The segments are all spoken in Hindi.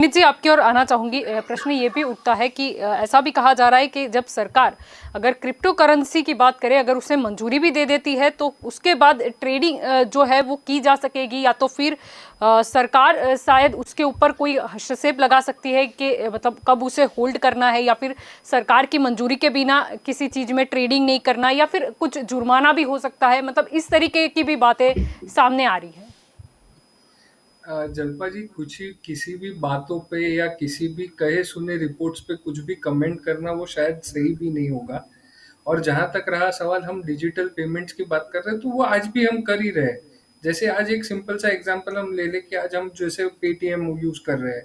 नित जी, आपकी ओर आना चाहूंगी। प्रश्न ये भी उठता है कि ऐसा भी कहा जा रहा है कि जब सरकार अगर क्रिप्टो करेंसी की बात करे, अगर उसे मंजूरी भी दे देती है तो उसके बाद ट्रेडिंग जो है वो की जा सकेगी, या तो फिर सरकार शायद उसके ऊपर कोई हस्तक्षेप लगा सकती है कि मतलब कब उसे होल्ड करना है, या फिर सरकार की मंजूरी के बिना किसी चीज में ट्रेडिंग नहीं करना, या फिर कुछ जुर्माना भी हो सकता है। मतलब इस तरीके की भी बातें सामने आ रही है। जल्पा जी, कुछ ही किसी भी बातों पे या किसी भी कहे सुने रिपोर्ट्स पे कुछ भी कमेंट करना वो शायद सही भी नहीं होगा। और जहां तक रहा सवाल, हम डिजिटल पेमेंट्स की बात कर रहे हैं तो वो आज भी हम कर ही रहे हैं। जैसे आज एक सिंपल सा एग्जांपल हम ले लें कि आज हम जैसे पेटीएम यूज कर रहे हैं,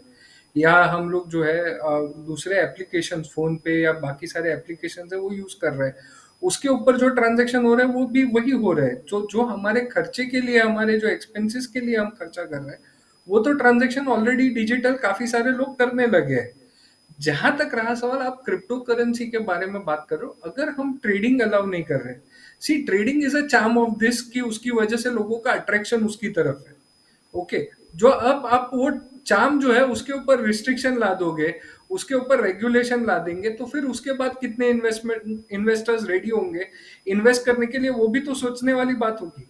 या हम लोग जो है दूसरे एप्लीकेशन फोन पे या बाकी सारे एप्लीकेशन है वो यूज कर रहे हैं। उसके ऊपर जो ट्रांजैक्शन हो रहे हैं वो भी वही हो रहे हैं, जो जो हमारे खर्चे के लिए, हमारे जो एक्सपेंसेस के लिए हम खर्चा कर रहे हैं, वो तो ट्रांजैक्शन ऑलरेडी डिजिटल काफी सारे लोग करने लगे हैं। जहां तक रहा सवाल, आप क्रिप्टो करेंसी के बारे में बात कर रहे हो, अगर हम ट्रेडिंग अलाउ नहीं कर रहे, see trading is a charm of this, कि उसकी वजह से लोगों का अट्रैक्शन उसकी तरफ है। ओके, जो अब आप वो चार्म जो है उसके ऊपर रिस्ट्रिक्शन ला दोगे, उसके ऊपर रेगुलेशन ला देंगे, तो फिर उसके बाद कितने इन्वेस्टर्स रेडी होंगे इन्वेस्ट करने के लिए, वो भी तो सोचने वाली बात होगी।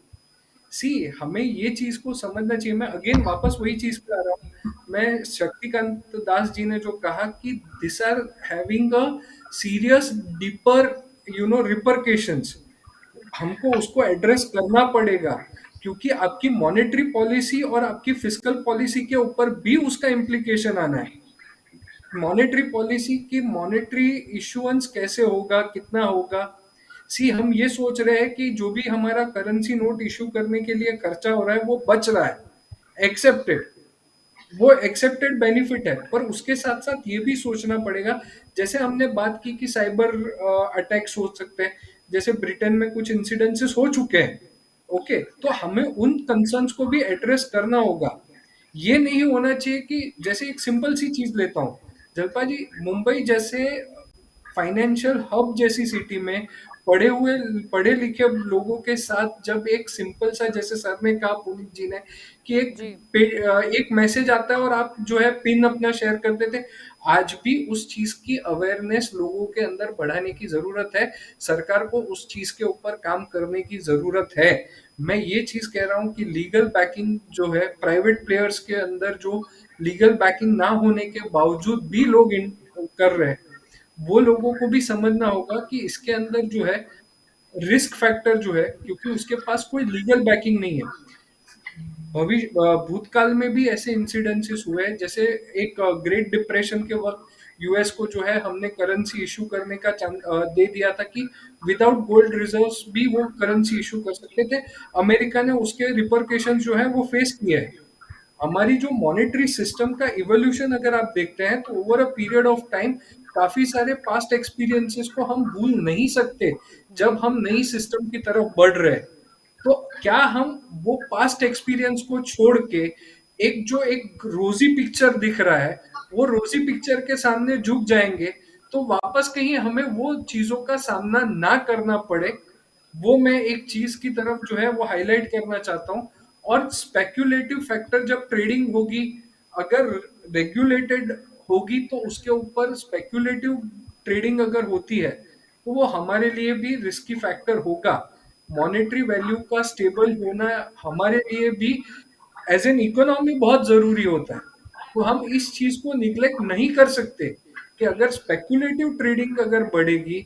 सी, हमें ये चीज को समझना चाहिए। मैं अगेन वापस वही चीज पे आ रहा हूँ। मैं शक्तिकांत दास जी ने जो कहा कि this are having a serious deeper repercussions, हमको उसको एड्रेस करना पड़ेगा, क्योंकि आपकी मॉनेटरी पॉलिसी और आपकी फिस्कल पॉलिसी के ऊपर भी उसका इम्प्लीकेशन आना है। मॉनेटरी पॉलिसी की मॉनेटरी इशुएंस कैसे होगा, कितना होगा। सी, हम ये सोच रहे हैं कि जो भी हमारा करेंसी नोट इशू करने के लिए खर्चा हो रहा है वो बच रहा है, एक्सेप्टेड, वो एक्सेप्टेड बेनिफिट है। पर उसके साथ साथ ये भी सोचना पड़ेगा, जैसे हमने बात की कि साइबर अटैक्स हो सकते हैं, जैसे ब्रिटेन में कुछ इंसिडेंसेस हो चुके हैं। ओके, तो हमें उन कंसर्न्स को भी एड्रेस करना होगा। ये नहीं होना चाहिए कि, जैसे एक सिंपल सी चीज लेता हूँ जलपा जी, मुंबई जैसे फाइनेंशियल हब जैसी सिटी में पढ़े लिखे लोगों के साथ जब एक सिंपल सा, जैसे सर ने कहा, पुनीत जी ने, कि जी एक मैसेज आता है और आप जो है पिन अपना शेयर करते थे, आज भी उस चीज की अवेयरनेस लोगों के अंदर बढ़ाने की जरूरत है। सरकार को उस चीज के ऊपर काम करने की जरूरत है। मैं ये चीज कह रहा हूँ कि लीगल बैकिंग जो है प्राइवेट प्लेयर्स के अंदर, जो लीगल बैकिंग ना होने के बावजूद भी लोग कर रहे हैं, वो लोगों को भी समझना होगा कि इसके अंदर जो है रिस्क फैक्टर जो है, क्योंकि उसके पास कोई लीगल बैकिंग नहीं है। भूतकाल में भी ऐसे इंसिडेंसेस हुए हैं, जैसे एक ग्रेट डिप्रेशन के वक्त यूएस को जो है हमने करेंसी इशू करने का दे दिया था कि विदाउट गोल्ड रिजर्व्स भी वो करेंसी इशू कर सकते थे। अमेरिका ने उसके रिपरकेशन जो है वो फेस किए हैं। हमारी जो मॉनेटरी सिस्टम का इवोल्यूशन अगर आप देखते हैं तो over a period of time काफी सारे पास्ट एक्सपीरियंसेस को हम भूल नहीं सकते। जी जब हम नई सिस्टम की तरफ बढ़ रहे हैं, तो क्या हम वो पास्ट एक्सपीरियंस को छोड़ के, एक रोजी पिक्चर दिख रहा है, वो रोजी पिक्चर के सामने झुक जाएंगे, तो वापस कहीं हमें वो चीजों का सामना ना करना पड़े। वो मैं एक चीज की तरफ जो है वो हाईलाइट करना चाहता हूँ। और स्पेक्यूलेटिव फैक्टर जब ट्रेडिंग होगी, अगर रेगुलेटेड होगी, तो उसके ऊपर स्पेक्यूलेटिव ट्रेडिंग अगर होती है तो वो हमारे लिए भी रिस्की फैक्टर होगा। मॉनेटरी वैल्यू का स्टेबल होना हमारे लिए भी एज एन इकोनॉमी बहुत जरूरी होता है। तो हम इस चीज को निग्लेक्ट नहीं कर सकते कि अगर स्पेक्यूलेटिव ट्रेडिंग अगर बढ़ेगी,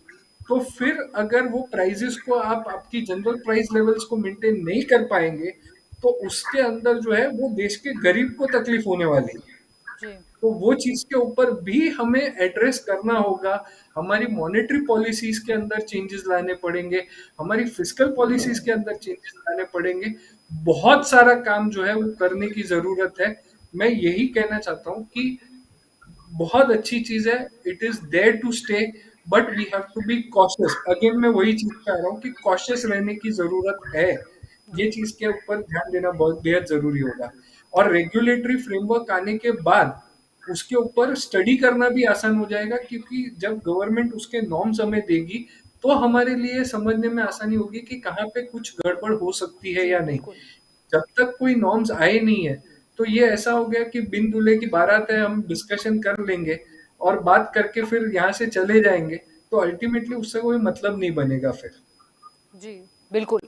तो फिर अगर वो प्राइजेस को आप आपकी जनरल प्राइस लेवल्स को मेंटेन नहीं कर पाएंगे, तो उसके अंदर जो है वो देश के गरीब को तकलीफ होने वाली है। जी तो वो चीज के ऊपर भी हमें एड्रेस करना होगा। हमारी मॉनेटरी पॉलिसीज के अंदर चेंजेस लाने पड़ेंगे, हमारी फिस्कल पॉलिसीज के अंदर चेंजेस लाने पड़ेंगे। बहुत सारा काम जो है वो करने की जरूरत है। मैं यही कहना चाहता हूँ कि बहुत अच्छी चीज है, it is there to stay, but we have to be cautious. Again मैं वही चीज कह रहा हूँ कि कॉशियस रहने की जरूरत है। ये जी चीज के ऊपर ध्यान देना बहुत बेहद जरूरी होगा। और रेगुलेटरी फ्रेमवर्क आने के बाद उसके ऊपर स्टडी करना भी आसान हो जाएगा, क्योंकि जब गवर्नमेंट उसके नॉर्म्स हमें देगी, तो हमारे लिए समझने में आसानी होगी कि कहाँ पे कुछ गड़बड़ हो सकती है जी या नहीं। बिल्कुल। जब तक कोई नॉर्म्स आए नहीं है, तो ये ऐसा हो गया कि बिन दूल्हे की बारात है, हम डिस्कशन कर लेंगे और बात करके फिर यहाँ से चले जाएंगे, तो अल्टीमेटली उससे कोई मतलब नहीं बनेगा फिर। जी, बिल्कुल।